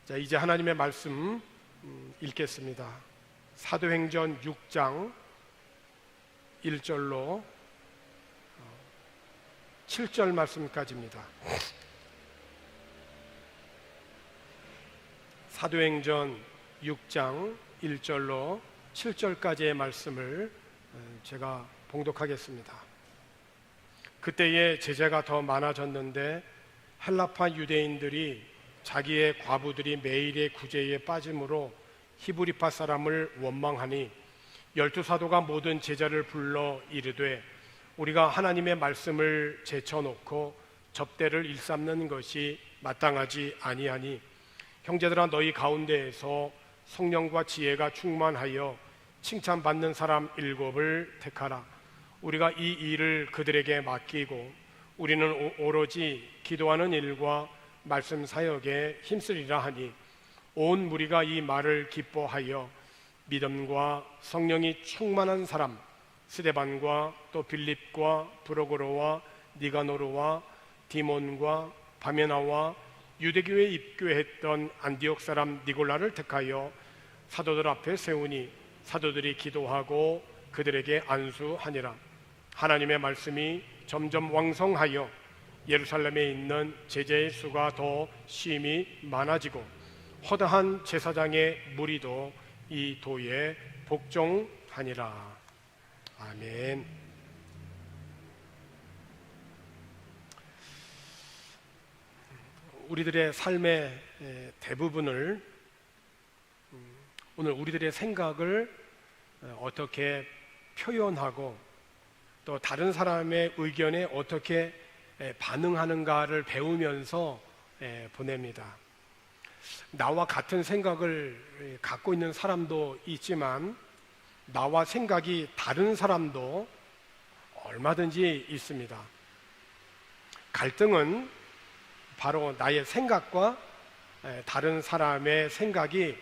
자, 이제 하나님의 말씀 읽겠습니다. 사도행전 6장 1절로 7절 말씀까지입니다. 사도행전 6장 1절로 7절까지의 말씀을 제가 봉독하겠습니다. 그때에 제자가 더 많아졌는데 헬라파 유대인들이 자기의 과부들이 매일의 구제에 빠짐으로 히브리파 사람을 원망하니 12사도가 모든 제자를 불러 이르되 우리가 하나님의 말씀을 제쳐놓고 접대를 일삼는 것이 마땅하지 아니하니 형제들아 너희 가운데에서 성령과 지혜가 충만하여 칭찬받는 사람 7을 택하라. 우리가 이 일을 그들에게 맡기고 우리는 오로지 기도하는 일과 말씀 사역에 힘쓰리라 하니 온 무리가 이 말을 기뻐하여 믿음과 성령이 충만한 사람 스데반과 또 빌립과 브로고로와 니가노르와 디몬과 바메나와 유대교에 입교했던 안디옥 사람 니골라를 택하여 사도들 앞에 세우니 사도들이 기도하고 그들에게 안수하니라. 하나님의 말씀이 점점 왕성하여 예루살렘에 있는 제자의 수가 더 심히 많아지고 허다한 제사장의 무리도 이 도에 복종하니라. 아멘. 우리들의 삶의 대부분을 오늘 우리들의 생각을 어떻게 표현하고 또 다른 사람의 의견에 어떻게 반응하는가를 배우면서 보냅니다. 나와 같은 생각을 갖고 있는 사람도 있지만 나와 생각이 다른 사람도 얼마든지 있습니다. 갈등은 바로 나의 생각과 다른 사람의 생각이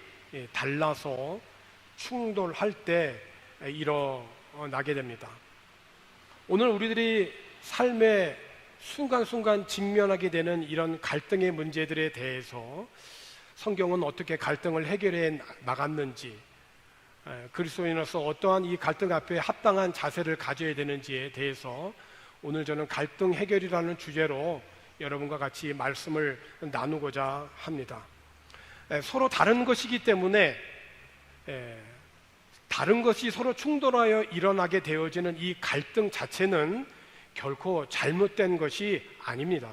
달라서 충돌할 때 일어나게 됩니다. 오늘 우리들이 삶의 순간순간 직면하게 되는 이런 갈등의 문제들에 대해서 성경은 어떻게 갈등을 해결해 나갔는지, 그리스도인으로서 어떠한 이 갈등 앞에 합당한 자세를 가져야 되는지에 대해서 오늘 저는 갈등 해결이라는 주제로 여러분과 같이 말씀을 나누고자 합니다. 서로 다른 것이기 때문에 다른 것이 서로 충돌하여 일어나게 되어지는 이 갈등 자체는 결코 잘못된 것이 아닙니다.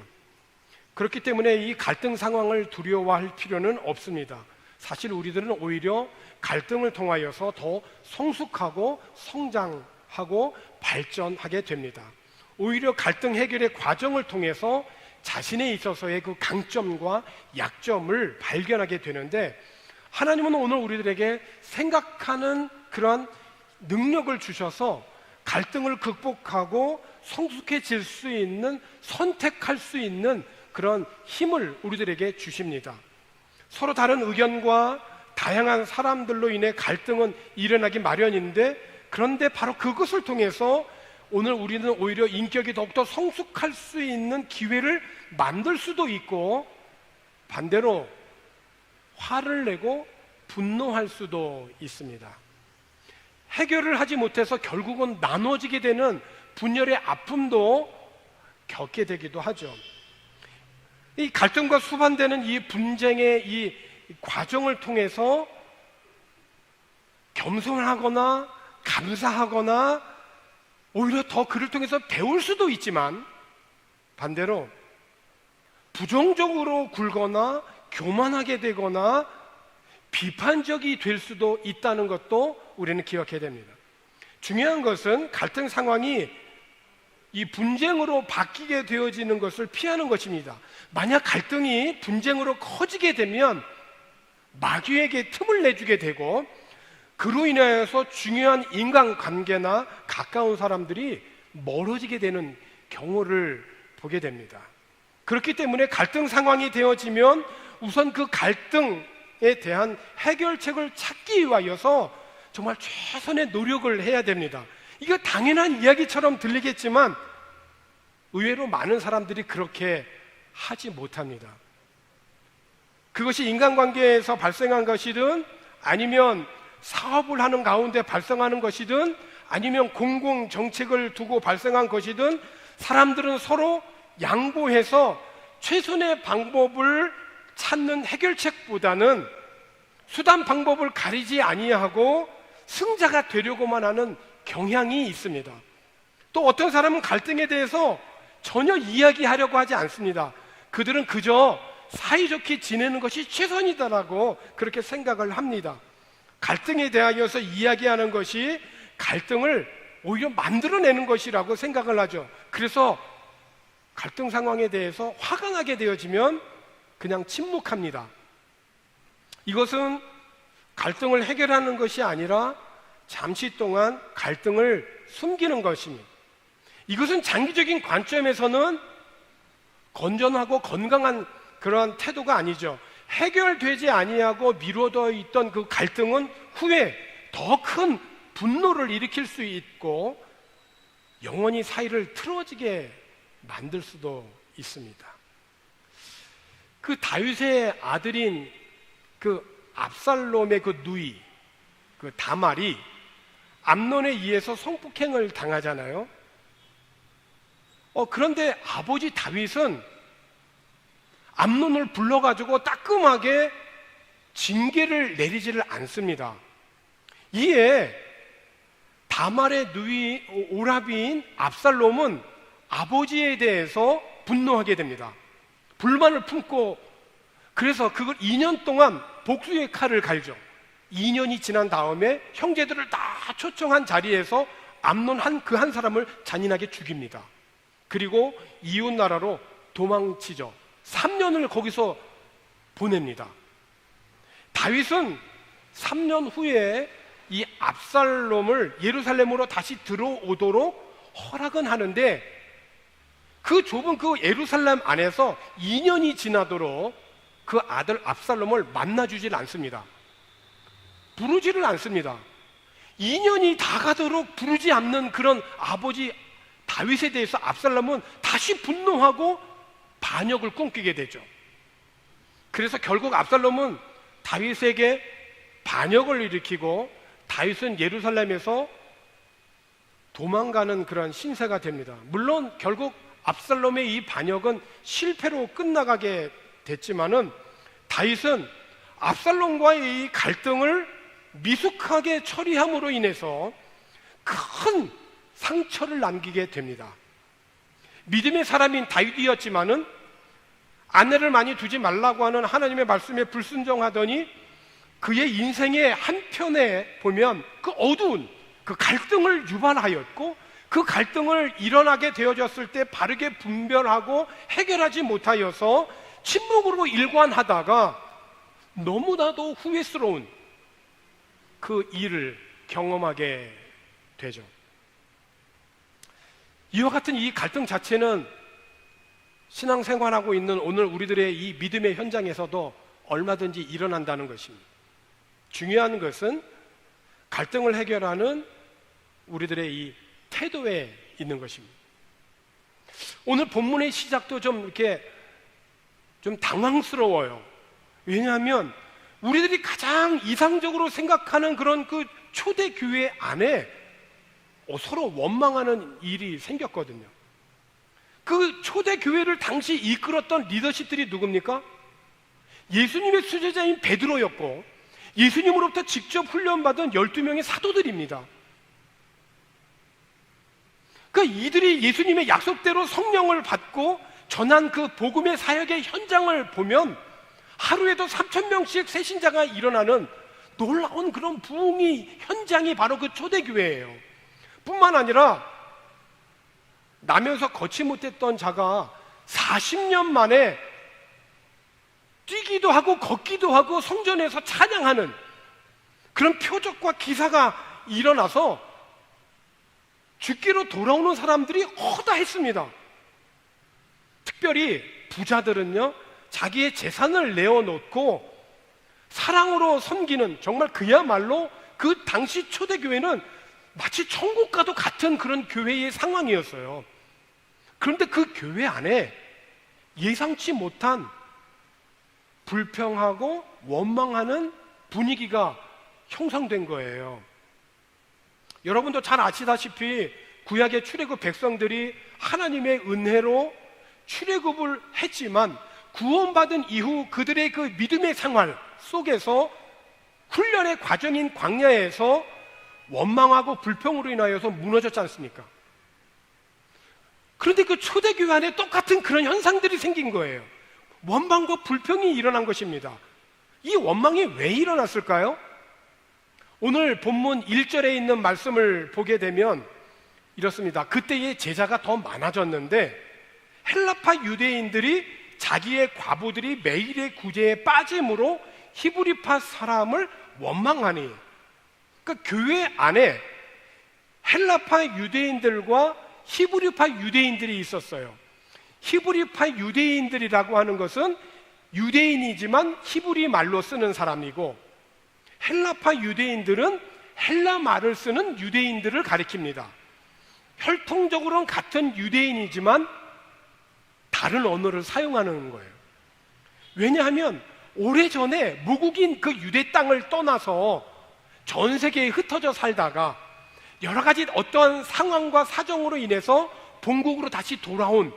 그렇기 때문에 이 갈등 상황을 두려워할 필요는 없습니다. 사실 우리들은 오히려 갈등을 통하여서 더 성숙하고 성장하고 발전하게 됩니다. 오히려 갈등 해결의 과정을 통해서 자신에 있어서의 그 강점과 약점을 발견하게 되는데, 하나님은 오늘 우리들에게 생각하는 그러한 능력을 주셔서 갈등을 극복하고 성숙해질 수 있는, 선택할 수 있는 그런 힘을 우리들에게 주십니다. 서로 다른 의견과 다양한 사람들로 인해 갈등은 일어나기 마련인데, 그런데 바로 그것을 통해서 오늘 우리는 오히려 인격이 더욱더 성숙할 수 있는 기회를 만들 수도 있고, 반대로 화를 내고 분노할 수도 있습니다. 해결을 하지 못해서 결국은 나눠지게 되는 분열의 아픔도 겪게 되기도 하죠. 이 갈등과 수반되는 이 분쟁의 이 과정을 통해서 겸손하거나 감사하거나 오히려 더 그를 통해서 배울 수도 있지만, 반대로 부정적으로 굴거나 교만하게 되거나 비판적이 될 수도 있다는 것도 우리는 기억해야 됩니다. 중요한 것은 갈등 상황이 이 분쟁으로 바뀌게 되어지는 것을 피하는 것입니다. 만약 갈등이 분쟁으로 커지게 되면 마귀에게 틈을 내주게 되고, 그로 인해서 중요한 인간관계나 가까운 사람들이 멀어지게 되는 경우를 보게 됩니다. 그렇기 때문에 갈등 상황이 되어지면 우선 그 갈등에 대한 해결책을 찾기 위하여서 정말 최선의 노력을 해야 됩니다. 이거 당연한 이야기처럼 들리겠지만 의외로 많은 사람들이 그렇게 하지 못합니다. 그것이 인간관계에서 발생한 것이든 아니면 사업을 하는 가운데 발생하는 것이든 아니면 공공정책을 두고 발생한 것이든 사람들은 서로 양보해서 최선의 방법을 찾는 해결책보다는 수단 방법을 가리지 아니하고 승자가 되려고만 하는 경향이 있습니다. 또 어떤 사람은 갈등에 대해서 전혀 이야기하려고 하지 않습니다. 그들은 그저 사이좋게 지내는 것이 최선이다라고 그렇게 생각을 합니다. 갈등에 대하여서 이야기하는 것이 갈등을 오히려 만들어내는 것이라고 생각을 하죠. 그래서 갈등 상황에 대해서 화가 나게 되어지면 그냥 침묵합니다. 이것은 갈등을 해결하는 것이 아니라 잠시 동안 갈등을 숨기는 것입니다. 이것은 장기적인 관점에서는 건전하고 건강한 그러한 태도가 아니죠. 해결되지 아니하고 미뤄져 있던 그 갈등은 후에 더 큰 분노를 일으킬 수 있고 영원히 사이를 틀어지게 만들 수도 있습니다. 그 다윗의 아들인 그 압살롬의 그 누이 그 다말이 암논에 의해서 성폭행을 당하잖아요. 그런데 아버지 다윗은 암논을 불러가지고 따끔하게 징계를 내리지를 않습니다. 이에 다말의 누이 오라비인 압살롬은 아버지에 대해서 분노하게 됩니다. 불만을 품고 그래서 그걸 2년 동안 복수의 칼을 갈죠. 2년이 지난 다음에 형제들을 다 초청한 자리에서 암논 그 한 사람을 잔인하게 죽입니다. 그리고 이웃 나라로 도망치죠. 3년을 거기서 보냅니다. 다윗은 3년 후에 이 압살롬을 예루살렘으로 다시 들어오도록 허락은 하는데 그 좁은 그 예루살렘 안에서 2년이 지나도록 그 아들 압살롬을 만나주질 않습니다. 부르지를 않습니다. 2년이 다 가도록 부르지 않는 그런 아버지 다윗에 대해서 압살롬은 다시 분노하고 반역을 꿈꾸게 되죠. 그래서 결국 압살롬은 다윗에게 반역을 일으키고 다윗은 예루살렘에서 도망가는 그런 신세가 됩니다. 물론 결국 압살롬의 이 반역은 실패로 끝나가게 됐지만은 다윗은 압살롬과의 이 갈등을 미숙하게 처리함으로 인해서 큰 상처를 남기게 됩니다. 믿음의 사람인 다윗이었지만은 아내를 많이 두지 말라고 하는 하나님의 말씀에 불순종하더니 그의 인생의 한편에 보면 그 어두운 그 갈등을 유발하였고 그 갈등을 일어나게 되어졌을 때 바르게 분별하고 해결하지 못하여서 침묵으로 일관하다가 너무나도 후회스러운 그 일을 경험하게 되죠. 이와 같은 이 갈등 자체는 신앙생활하고 있는 오늘 우리들의 이 믿음의 현장에서도 얼마든지 일어난다는 것입니다. 중요한 것은 갈등을 해결하는 우리들의 이 태도에 있는 것입니다. 오늘 본문의 시작도 좀 이렇게 좀 당황스러워요. 왜냐하면 우리들이 가장 이상적으로 생각하는 그런 그 초대교회 안에 서로 원망하는 일이 생겼거든요. 그 초대교회를 당시 이끌었던 리더십들이 누굽니까? 예수님의 수제자인 베드로였고 예수님으로부터 직접 훈련받은 12명의 사도들입니다. 그러니까 이들이 예수님의 약속대로 성령을 받고 전한 그 복음의 사역의 현장을 보면 하루에도 3,000명씩 새신자가 일어나는 놀라운 그런 부흥의 현장이 바로 그 초대교회예요. 뿐만 아니라 나면서 걷지 못했던 자가 40년 만에 뛰기도 하고 걷기도 하고 성전에서 찬양하는 그런 표적과 기사가 일어나서 죽기로 돌아오는 사람들이 허다했습니다. 특별히 부자들은요, 자기의 재산을 내어놓고 사랑으로 섬기는, 정말 그야말로 그 당시 초대교회는 마치 천국과도 같은 그런 교회의 상황이었어요. 그런데 그 교회 안에 예상치 못한 불평하고 원망하는 분위기가 형성된 거예요. 여러분도 잘 아시다시피 구약의 출애굽 백성들이 하나님의 은혜로 출애굽을 했지만 구원받은 이후 그들의 그 믿음의 생활 속에서 훈련의 과정인 광야에서 원망하고 불평으로 인하여서 무너졌지 않습니까? 그런데 그 초대교회 안에 똑같은 그런 현상들이 생긴 거예요. 원망과 불평이 일어난 것입니다. 이 원망이 왜 일어났을까요? 오늘 본문 1절에 있는 말씀을 보게 되면 이렇습니다. 그때의 제자가 더 많아졌는데 헬라파 유대인들이 자기의 과부들이 매일의 구제에 빠짐으로 히브리파 사람을 원망하니, 그러니까 교회 안에 헬라파 유대인들과 히브리파 유대인들이 있었어요. 히브리파 유대인들이라고 하는 것은 유대인이지만 히브리 말로 쓰는 사람이고, 헬라파 유대인들은 헬라 말을 쓰는 유대인들을 가리킵니다. 혈통적으로는 같은 유대인이지만 다른 언어를 사용하는 거예요. 왜냐하면 오래전에 무국인 그 유대 땅을 떠나서 전 세계에 흩어져 살다가 여러 가지 어떠한 상황과 사정으로 인해서 본국으로 다시 돌아온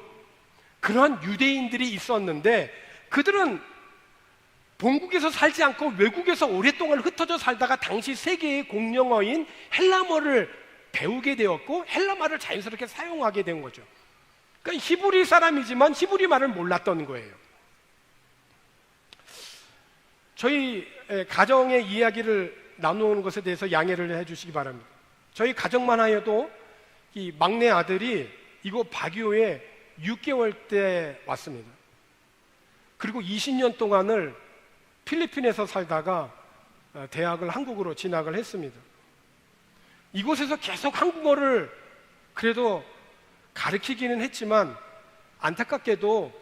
그러한 유대인들이 있었는데, 그들은 본국에서 살지 않고 외국에서 오랫동안 흩어져 살다가 당시 세계의 공용어인 헬라어를 배우게 되었고 헬라말을 자연스럽게 사용하게 된 거죠. 그러니까 히브리 사람이지만 히브리 말을 몰랐던 거예요. 저희 가정의 이야기를 나누는 것에 대해서 양해를 해주시기 바랍니다. 저희 가정만 하여도 이 막내 아들이 이곳 바기오에 6개월 때 왔습니다. 그리고 20년 동안을 필리핀에서 살다가 대학을 한국으로 진학을 했습니다. 이곳에서 계속 한국어를 그래도 가르치기는 했지만 안타깝게도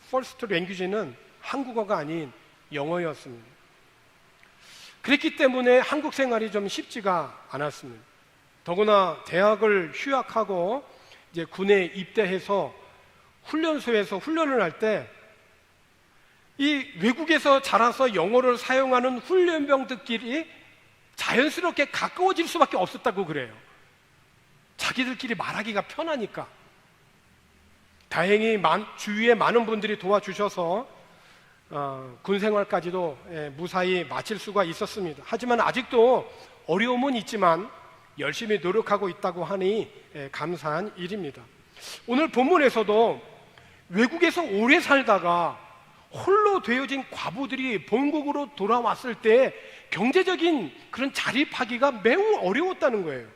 퍼스트 랭귀지는 한국어가 아닌 영어였습니다. 그랬기 때문에 한국 생활이 좀 쉽지가 않았습니다. 더구나 대학을 휴학하고 이제 군에 입대해서 훈련소에서 훈련을 할 때 이 외국에서 자라서 영어를 사용하는 훈련병들끼리 자연스럽게 가까워질 수밖에 없었다고 그래요. 자기들끼리 말하기가 편하니까. 다행히 주위에 많은 분들이 도와주셔서 군 생활까지도 무사히 마칠 수가 있었습니다. 하지만 아직도 어려움은 있지만 열심히 노력하고 있다고 하니 감사한 일입니다. 오늘 본문에서도 외국에서 오래 살다가 홀로 되어진 과부들이 본국으로 돌아왔을 때 경제적인 그런 자립하기가 매우 어려웠다는 거예요.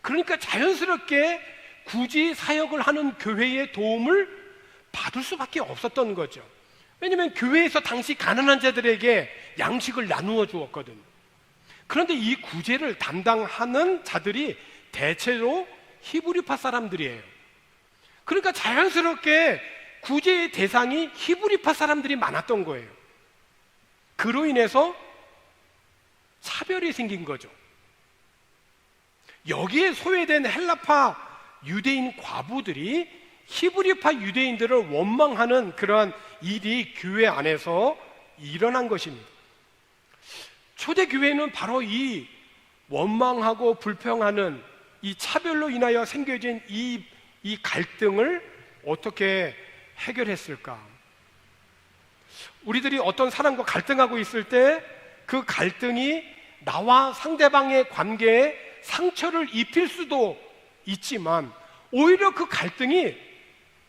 그러니까 자연스럽게 굳이 사역을 하는 교회의 도움을 받을 수밖에 없었던 거죠. 왜냐하면 교회에서 당시 가난한 자들에게 양식을 나누어 주었거든요. 그런데 이 구제를 담당하는 자들이 대체로 히브리파 사람들이에요. 그러니까 자연스럽게 구제의 대상이 히브리파 사람들이 많았던 거예요. 그로 인해서 차별이 생긴 거죠. 여기에 소외된 헬라파 유대인 과부들이 히브리파 유대인들을 원망하는 그러한 일이 교회 안에서 일어난 것입니다. 초대교회는 바로 이 원망하고 불평하는 이 차별로 인하여 생겨진 이 갈등을 어떻게 해결했을까? 우리들이 어떤 사람과 갈등하고 있을 때 그 갈등이 나와 상대방의 관계에 상처를 입힐 수도 있지만 오히려 그 갈등이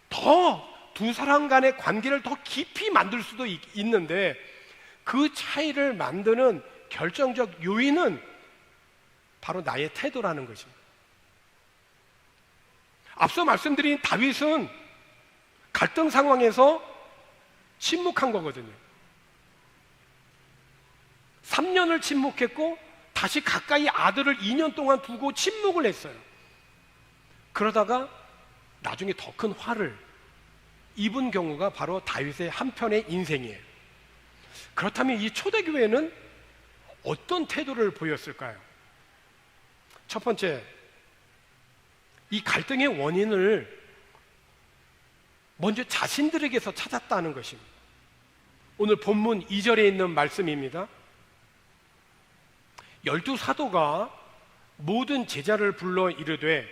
더 두 사람 간의 관계를 더 깊이 만들 수도 있는데 그 차이를 만드는 결정적 요인은 바로 나의 태도라는 것입니다. 앞서 말씀드린 다윗은 갈등 상황에서 침묵한 거거든요. 3년을 침묵했고 다시 가까이 아들을 2년 동안 두고 침묵을 했어요. 그러다가 나중에 더 큰 화를 입은 경우가 바로 다윗의 한편의 인생이에요. 그렇다면 이 초대교회는 어떤 태도를 보였을까요? 첫 번째, 이 갈등의 원인을 먼저 자신들에게서 찾았다는 것입니다. 오늘 본문 2절에 있는 말씀입니다. 12사도가 모든 제자를 불러 이르되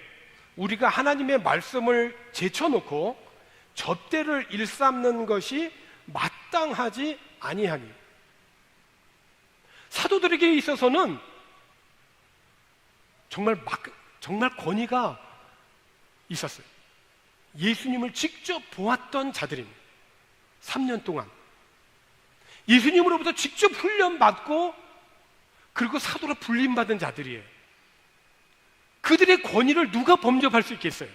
우리가 하나님의 말씀을 제쳐놓고 접대를 일삼는 것이 마땅하지 아니하니. 사도들에게 있어서는 정말 권위가 있었어요. 예수님을 직접 보았던 자들입니다. 3년 동안 예수님으로부터 직접 훈련받고 그리고 사도로 불림받은 자들이에요. 그들의 권위를 누가 범접할 수 있겠어요?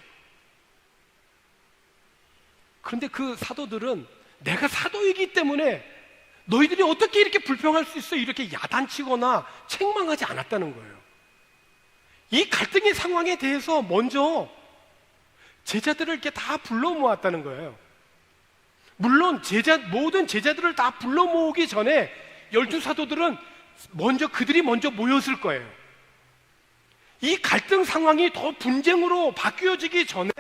그런데 그 사도들은 내가 사도이기 때문에 너희들이 어떻게 이렇게 불평할 수 있어? 이렇게 야단치거나 책망하지 않았다는 거예요. 이 갈등의 상황에 대해서 먼저 제자들을 이렇게 다 불러 모았다는 거예요. 물론 모든 제자들을 다 불러 모으기 전에 12사도들은 그들이 먼저 모였을 거예요. 이 갈등 상황이 더 분쟁으로 바뀌어지기 전에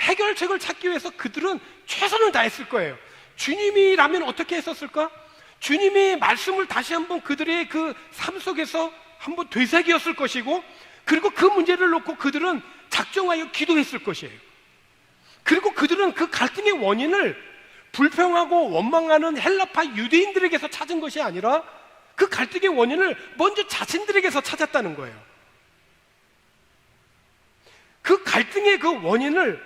해결책을 찾기 위해서 그들은 최선을 다했을 거예요. 주님이라면 어떻게 했었을까? 주님이 말씀을 다시 한번 그들의 그 삶 속에서 한번 되새겼을 것이고, 그리고 그 문제를 놓고 그들은 작정하여 기도했을 것이에요. 그리고 그들은 그 갈등의 원인을 불평하고 원망하는 헬라파 유대인들에게서 찾은 것이 아니라 그 갈등의 원인을 먼저 자신들에게서 찾았다는 거예요. 그 갈등의 그 원인을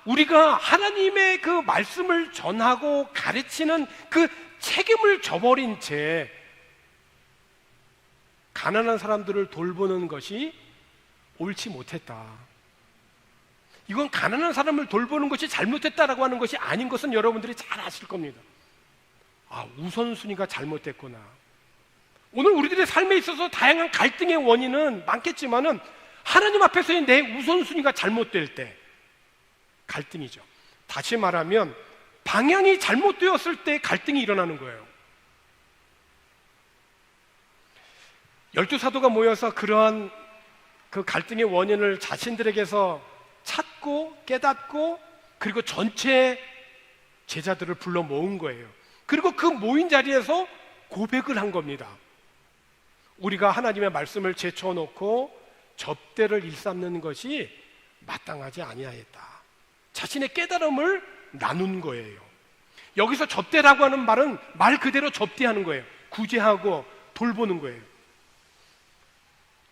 우리가 하나님의 그 말씀을 전하고 가르치는 그 책임을 저버린 채 가난한 사람들을 돌보는 것이 옳지 못했다. 이건 가난한 사람을 돌보는 것이 잘못됐다라고 하는 것이 아닌 것은 여러분들이 잘 아실 겁니다. 우선순위가 잘못됐구나. 오늘 우리들의 삶에 있어서 다양한 갈등의 원인은 많겠지만은 하나님 앞에서의 내 우선순위가 잘못될 때 갈등이죠. 다시 말하면 방향이 잘못되었을 때 갈등이 일어나는 거예요. 12사도가 모여서 그러한 그 갈등의 원인을 자신들에게서 찾고 깨닫고 그리고 전체 제자들을 불러 모은 거예요. 그리고 그 모인 자리에서 고백을 한 겁니다. 우리가 하나님의 말씀을 제쳐놓고 접대를 일삼는 것이 마땅하지 아니하였다. 자신의 깨달음을 나눈 거예요. 여기서 접대라고 하는 말은 말 그대로 접대하는 거예요. 구제하고 돌보는 거예요.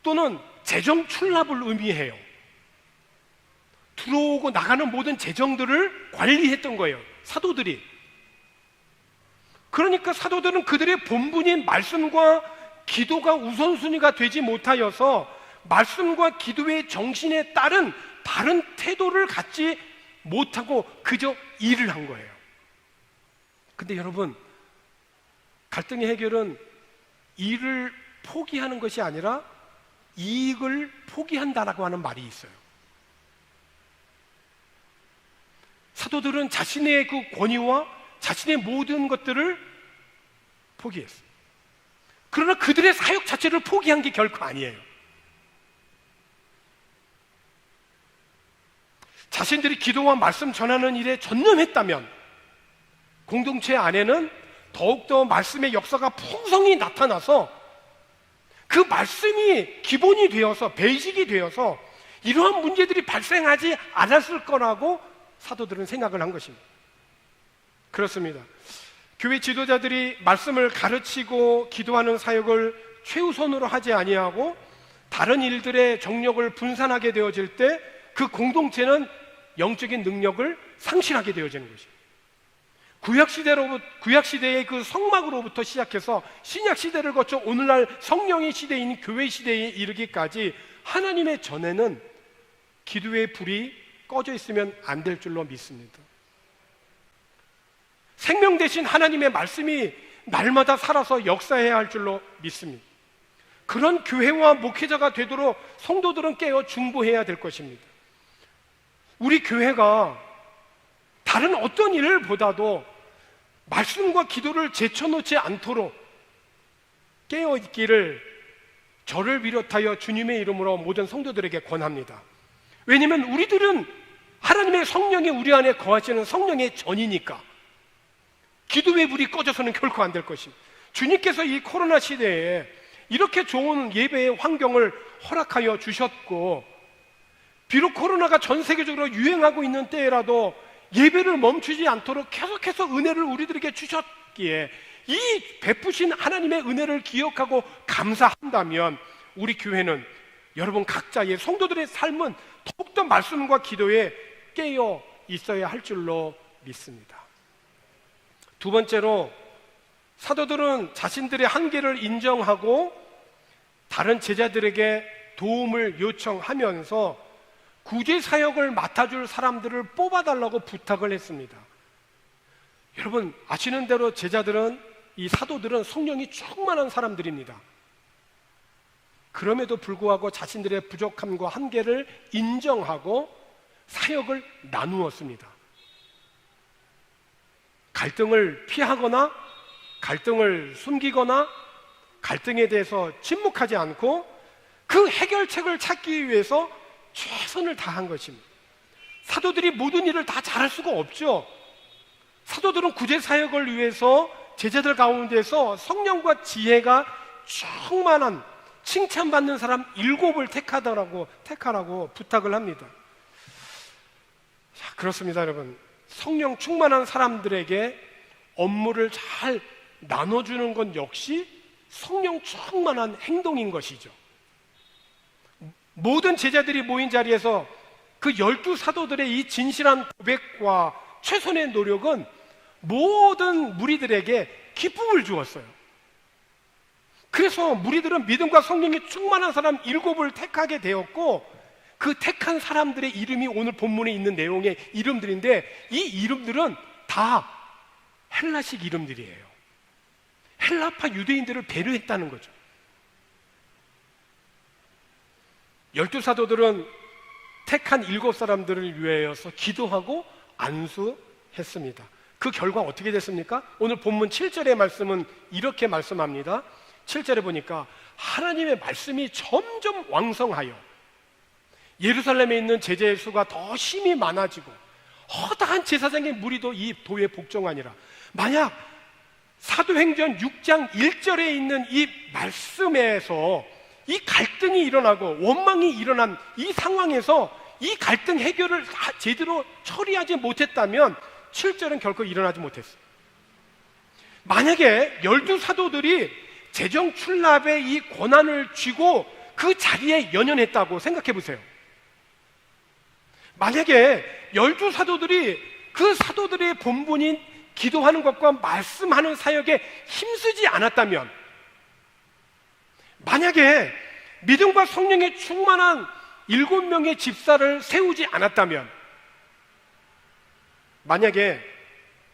또는 재정 출납을 의미해요. 들어오고 나가는 모든 재정들을 관리했던 거예요. 사도들이. 그러니까 사도들은 그들의 본분인 말씀과 기도가 우선순위가 되지 못하여서 말씀과 기도의 정신에 따른 바른 태도를 갖지 못하고 그저 일을 한 거예요. 근데 여러분, 갈등의 해결은 일을 포기하는 것이 아니라 이익을 포기한다라고 하는 말이 있어요. 사도들은 자신의 그 권위와 자신의 모든 것들을 포기했어요. 그러나 그들의 사역 자체를 포기한 게 결코 아니에요. 자신들이 기도와 말씀 전하는 일에 전념했다면 공동체 안에는 더욱더 말씀의 역사가 풍성히 나타나서 그 말씀이 기본이 되어서 베이직이 되어서 이러한 문제들이 발생하지 않았을 거라고 사도들은 생각을 한 것입니다. 그렇습니다. 교회 지도자들이 말씀을 가르치고 기도하는 사역을 최우선으로 하지 아니하고 다른 일들의 정력을 분산하게 되어질 때 그 공동체는 영적인 능력을 상실하게 되어지는 것입니다. 구약시대의 그 성막으로부터 시작해서 신약시대를 거쳐 오늘날 성령의 시대인 교회 시대에 이르기까지 하나님의 전에는 기도의 불이 꺼져 있으면 안 될 줄로 믿습니다. 생명 대신 하나님의 말씀이 날마다 살아서 역사해야 할 줄로 믿습니다. 그런 교회와 목회자가 되도록 성도들은 깨어 중보해야 될 것입니다. 우리 교회가 다른 어떤 일을 보다도 말씀과 기도를 제쳐놓지 않도록 깨어있기를 저를 비롯하여 주님의 이름으로 모든 성도들에게 권합니다. 왜냐하면 우리들은 하나님의 성령이 우리 안에 거하시는 성령의 전이니까. 기도의 불이 꺼져서는 결코 안 될 것입니다. 주님께서 이 코로나 시대에 이렇게 좋은 예배의 환경을 허락하여 주셨고, 비록 코로나가 전 세계적으로 유행하고 있는 때라도 예배를 멈추지 않도록 계속해서 은혜를 우리들에게 주셨기에, 이 베푸신 하나님의 은혜를 기억하고 감사한다면 우리 교회는, 여러분 각자의 성도들의 삶은 더욱더 말씀과 기도에 깨어 있어야 할 줄로 믿습니다. 두 번째로, 사도들은 자신들의 한계를 인정하고 다른 제자들에게 도움을 요청하면서 구제 사역을 맡아줄 사람들을 뽑아달라고 부탁을 했습니다. 여러분 아시는 대로 제자들은, 이 사도들은 성령이 충만한 사람들입니다. 그럼에도 불구하고 자신들의 부족함과 한계를 인정하고 사역을 나누었습니다. 갈등을 피하거나 갈등을 숨기거나 갈등에 대해서 침묵하지 않고 그 해결책을 찾기 위해서 최선을 다한 것입니다. 사도들이 모든 일을 다 잘할 수가 없죠. 사도들은 구제 사역을 위해서 제자들 가운데서 성령과 지혜가 충만한, 칭찬받는 사람 7을 택하라고 부탁을 합니다. 자, 그렇습니다, 여러분. 성령 충만한 사람들에게 업무를 잘 나눠주는 건 역시 성령 충만한 행동인 것이죠. 모든 제자들이 모인 자리에서 그 12사도들의 이 진실한 고백과 최선의 노력은 모든 무리들에게 기쁨을 주었어요. 그래서 무리들은 믿음과 성령이 충만한 사람 7을 택하게 되었고, 그 택한 사람들의 이름이 오늘 본문에 있는 내용의 이름들인데, 이 이름들은 다 헬라식 이름들이에요. 헬라파 유대인들을 배려했다는 거죠. 12사도들은 택한 7사람들을 위하여서 기도하고 안수했습니다. 그 결과 어떻게 됐습니까? 오늘 본문 7절의 말씀은 이렇게 말씀합니다. 7절에 보니까 하나님의 말씀이 점점 왕성하여 예루살렘에 있는 제자의 수가 더 심히 많아지고 허다한 제사장의 무리도 이 도에 복종하니라. 만약 사도행전 6장 1절에 있는 이 말씀에서 이 갈등이 일어나고 원망이 일어난 이 상황에서 이 갈등 해결을 제대로 처리하지 못했다면 7절은 결코 일어나지 못했어요. 만약에 12사도들이 재정 출납의 이 권한을 쥐고 그 자리에 연연했다고 생각해 보세요. 만약에 12사도들이 그 사도들의 본분인 기도하는 것과 말씀하는 사역에 힘쓰지 않았다면, 만약에 믿음과 성령에 충만한 7명의 집사를 세우지 않았다면, 만약에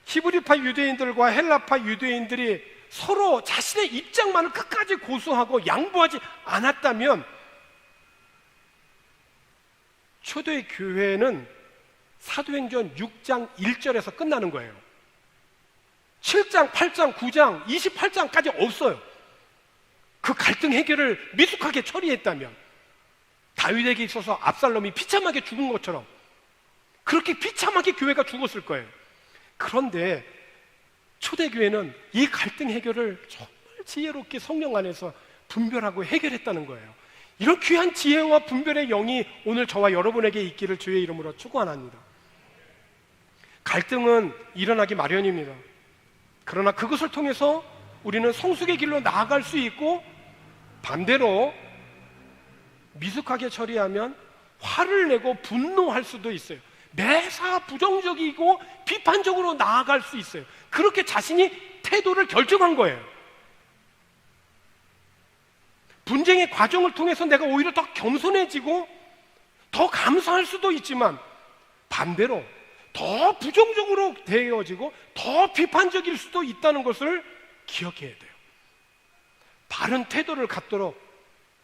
히브리파 유대인들과 헬라파 유대인들이 서로 자신의 입장만을 끝까지 고수하고 양보하지 않았다면, 초대 교회는 사도행전 6장 1절에서 끝나는 거예요. 7장, 8장, 9장, 28장까지 없어요. 그 갈등 해결을 미숙하게 처리했다면, 다윗에게 있어서 압살롬이 비참하게 죽은 것처럼 그렇게 비참하게 교회가 죽었을 거예요. 그런데 초대교회는 이 갈등 해결을 정말 지혜롭게 성령 안에서 분별하고 해결했다는 거예요. 이런 귀한 지혜와 분별의 영이 오늘 저와 여러분에게 있기를 주의 이름으로 축원합니다. 갈등은 일어나기 마련입니다. 그러나 그것을 통해서 우리는 성숙의 길로 나아갈 수 있고, 반대로 미숙하게 처리하면 화를 내고 분노할 수도 있어요. 매사 부정적이고 비판적으로 나아갈 수 있어요. 그렇게 자신이 태도를 결정한 거예요. 분쟁의 과정을 통해서 내가 오히려 더 겸손해지고 더 감사할 수도 있지만, 반대로 더 부정적으로 되어지고 더 비판적일 수도 있다는 것을 기억해야 돼요. 바른 태도를 갖도록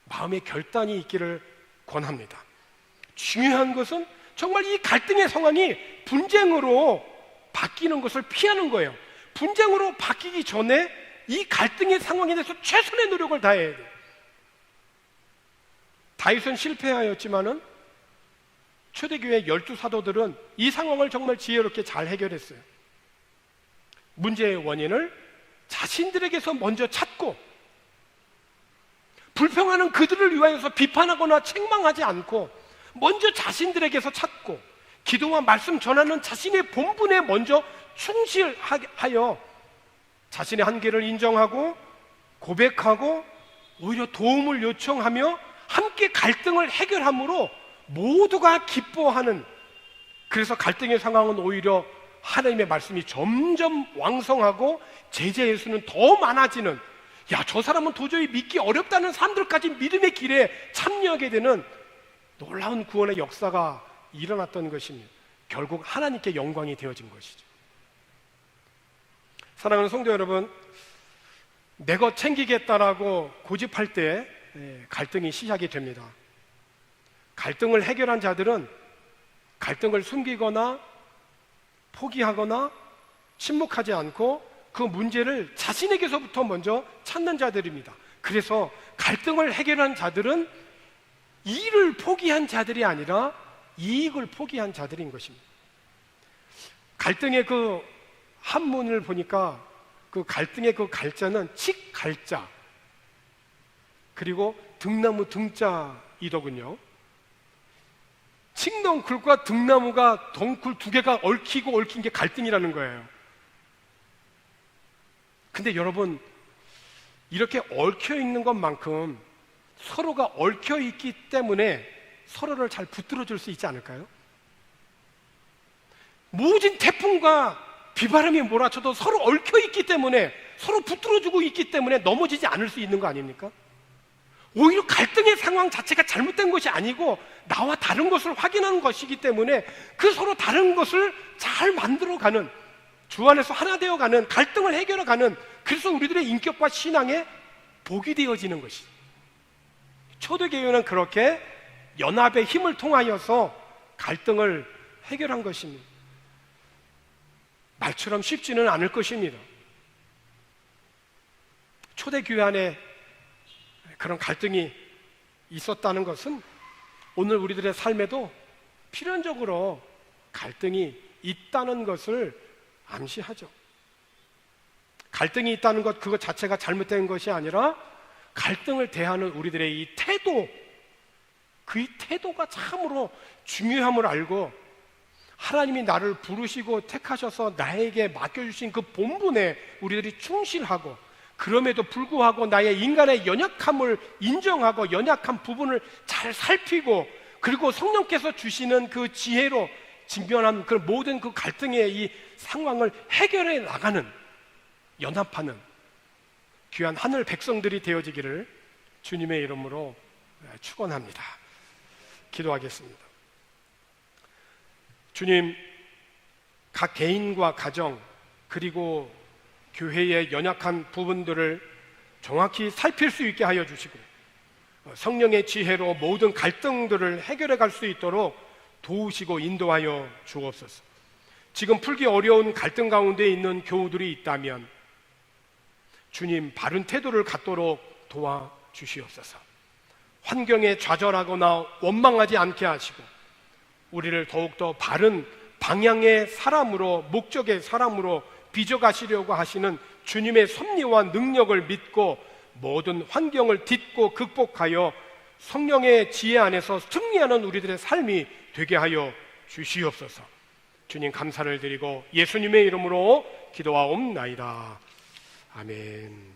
마음의 결단이 있기를 권합니다. 중요한 것은 정말 이 갈등의 상황이 분쟁으로 바뀌는 것을 피하는 거예요. 분쟁으로 바뀌기 전에 이 갈등의 상황에 대해서 최선의 노력을 다해야 돼요. 다윗은 실패하였지만은 초대교회 12사도들은 이 상황을 정말 지혜롭게 잘 해결했어요. 문제의 원인을 자신들에게서 먼저 찾고, 불평하는 그들을 위하여서 비판하거나 책망하지 않고 먼저 자신들에게서 찾고, 기도와 말씀 전하는 자신의 본분에 먼저 충실하여 자신의 한계를 인정하고 고백하고 오히려 도움을 요청하며 함께 갈등을 해결함으로 모두가 기뻐하는, 그래서 갈등의 상황은 오히려 하나님의 말씀이 점점 왕성하고 제자의 수는 더 많아지는, 야, 저 사람은 도저히 믿기 어렵다는 사람들까지 믿음의 길에 참여하게 되는 놀라운 구원의 역사가 일어났던 것입니다. 결국 하나님께 영광이 되어진 것이죠. 사랑하는 성도 여러분, 내 것 챙기겠다라고 고집할 때 갈등이 시작이 됩니다. 갈등을 해결한 자들은 갈등을 숨기거나 포기하거나 침묵하지 않고 그 문제를 자신에게서부터 먼저 찾는 자들입니다. 그래서 갈등을 해결한 자들은 일을 포기한 자들이 아니라 이익을 포기한 자들인 것입니다. 갈등의 그 한문을 보니까 그 갈등의 그 갈자는 칡갈자, 그리고 등나무 등자이더군요. 칡넝쿨과 등나무가 덩쿨 두 개가 얽힌 게 갈등이라는 거예요. 근데 여러분, 이렇게 얽혀 있는 것만큼 서로가 얽혀 있기 때문에 서로를 잘 붙들어 줄 수 있지 않을까요? 모진 태풍과 비바람이 몰아쳐도 서로 얽혀 있기 때문에, 서로 붙들어 주고 있기 때문에 넘어지지 않을 수 있는 거 아닙니까? 오히려 갈등의 상황 자체가 잘못된 것이 아니고 나와 다른 것을 확인하는 것이기 때문에 그 서로 다른 것을 잘 만들어가는, 주 안에서 하나 되어가는, 갈등을 해결해가는, 그래서 우리들의 인격과 신앙에 복이 되어지는 것이죠. 초대교회는 그렇게 연합의 힘을 통하여서 갈등을 해결한 것입니다. 말처럼 쉽지는 않을 것입니다. 초대교회 안에 그런 갈등이 있었다는 것은 오늘 우리들의 삶에도 필연적으로 갈등이 있다는 것을 암시하죠. 갈등이 있다는 것, 그것 자체가 잘못된 것이 아니라 갈등을 대하는 우리들의 이 태도, 그 태도가 참으로 중요함을 알고 하나님이 나를 부르시고 택하셔서 나에게 맡겨주신 그 본분에 우리들이 충실하고, 그럼에도 불구하고 나의 인간의 연약함을 인정하고 연약한 부분을 잘 살피고, 그리고 성령께서 주시는 그 지혜로 직면한 그 모든 그 갈등의 이 상황을 해결해 나가는, 연합하는 귀한 하늘 백성들이 되어지기를 주님의 이름으로 축원합니다. 기도하겠습니다. 주님, 각 개인과 가정 그리고 교회의 연약한 부분들을 정확히 살필 수 있게 하여 주시고 성령의 지혜로 모든 갈등들을 해결해 갈 수 있도록 도우시고 인도하여 주옵소서. 지금 풀기 어려운 갈등 가운데 있는 교우들이 있다면 주님, 바른 태도를 갖도록 도와주시옵소서. 환경에 좌절하거나 원망하지 않게 하시고 우리를 더욱더 바른 방향의 사람으로, 목적의 사람으로 빚어가시려고 하시는 주님의 섭리와 능력을 믿고 모든 환경을 딛고 극복하여 성령의 지혜 안에서 승리하는 우리들의 삶이 되게 하여 주시옵소서. 주님, 감사를 드리고 예수님의 이름으로 기도하옵나이다. 아멘.